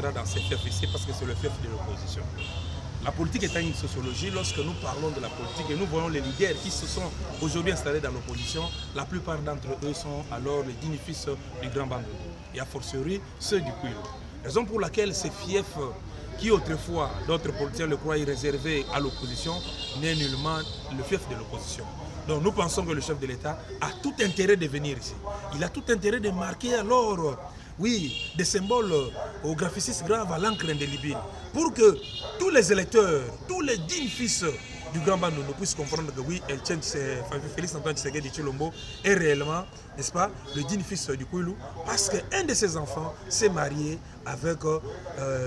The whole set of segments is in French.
viendra dans ces fiefs ici parce que c'est le fief de l'opposition. La politique étant une sociologie, lorsque nous parlons de la politique et nous voyons les leaders qui se sont aujourd'hui installés dans l'opposition, la plupart d'entre eux sont alors les dignes fils du Grand Bandundu et a fortiori ceux du Kwilu. Raison pour laquelle ces fiefs qui autrefois, d'autres politiciens le croyaient réservé à l'opposition, n'est nullement le fief de l'opposition. Donc nous pensons que le chef de l'État a tout intérêt de venir ici. Il a tout intérêt de marquer alors, oui, des symboles au graphicisme grave à l'encre indélébile, pour que tous les électeurs, tous les dignes fils du Grand Bandundu puissent comprendre que oui, Félix Antoine Tshisekedi Tshilombo est réellement, n'est-ce pas, le digne fils du Kwilu, parce qu'un de ses enfants s'est marié avec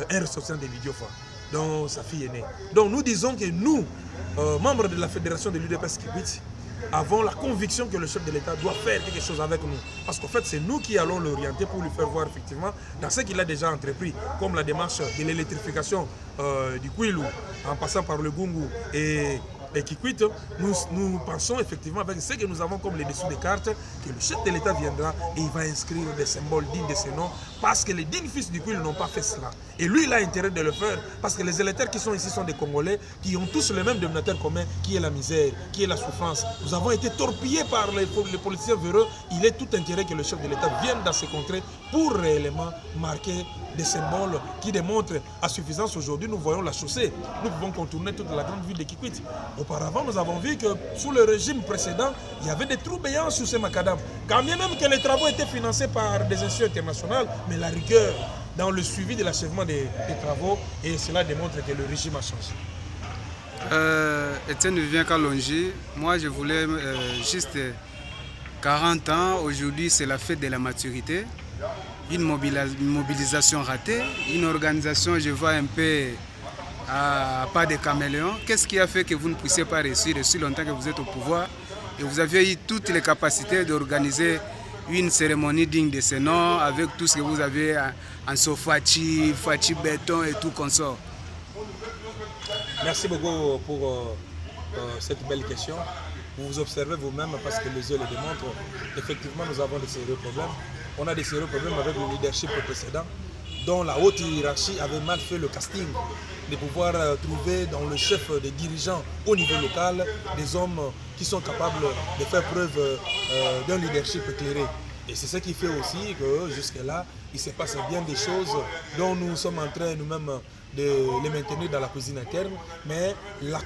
un ressortissant de l'Idiofa, dont sa fille est née. Donc nous disons que nous, membres de la fédération de l'UDPS Kikwit, avons la conviction que le chef de l'État doit faire quelque chose avec nous. Parce qu'en fait, c'est nous qui allons l'orienter pour lui faire voir effectivement dans ce qu'il a déjà entrepris, comme la démarche de l'électrification du Kwilu, en passant par le Gungu et Kikwit, nous pensons effectivement avec ce que nous avons comme les dessous des cartes, que le chef de l'État viendra et il va inscrire des symboles dignes de ce nom, parce que les dignes fils du Kwilu n'ont pas fait cela. Et lui, il a intérêt de le faire, parce que les électeurs qui sont ici sont des Congolais, qui ont tous le même dénominateur commun, qui est la misère, qui est la souffrance. Nous avons été torpillés par les politiciens véreux. Il est tout intérêt que le chef de l'État vienne dans ces contrées pour réellement marquer des symboles qui démontrent à suffisance. Aujourd'hui, nous voyons la chaussée. Nous pouvons contourner toute la grande ville de Kikwit. Auparavant, nous avons vu que sous le régime précédent, il y avait des trous béants sur ces macadams. Quand bien même que les travaux étaient financés par des institutions internationales, mais la rigueur dans le suivi de l'achèvement des travaux, et cela démontre que le régime a changé. Etienne Vivien Kalonji, moi je voulais juste 40 ans, aujourd'hui c'est la fête de la maturité, une mobilisation ratée, une organisation, je vois un peu à pas de caméléon. Qu'est-ce qui a fait que vous ne puissiez pas réussir aussi longtemps que vous êtes au pouvoir et vous aviez eu toutes les capacités d'organiser une cérémonie digne de ce nom avec tout ce que vous avez en sofachi, fachi béton et tout consort? Merci beaucoup pour cette belle question. Vous vous observez vous-même parce que les yeux le démontrent. Effectivement, nous avons de sérieux problèmes. On a des sérieux problèmes avec le leadership précédent, dont la haute hiérarchie avait mal fait le casting, de pouvoir trouver dans le chef des dirigeants au niveau local des hommes qui sont capables de faire preuve d'un leadership éclairé. Et c'est ce qui fait aussi que jusque-là, il se passe bien des choses dont nous sommes en train nous-mêmes de les maintenir dans la cuisine interne. Mais la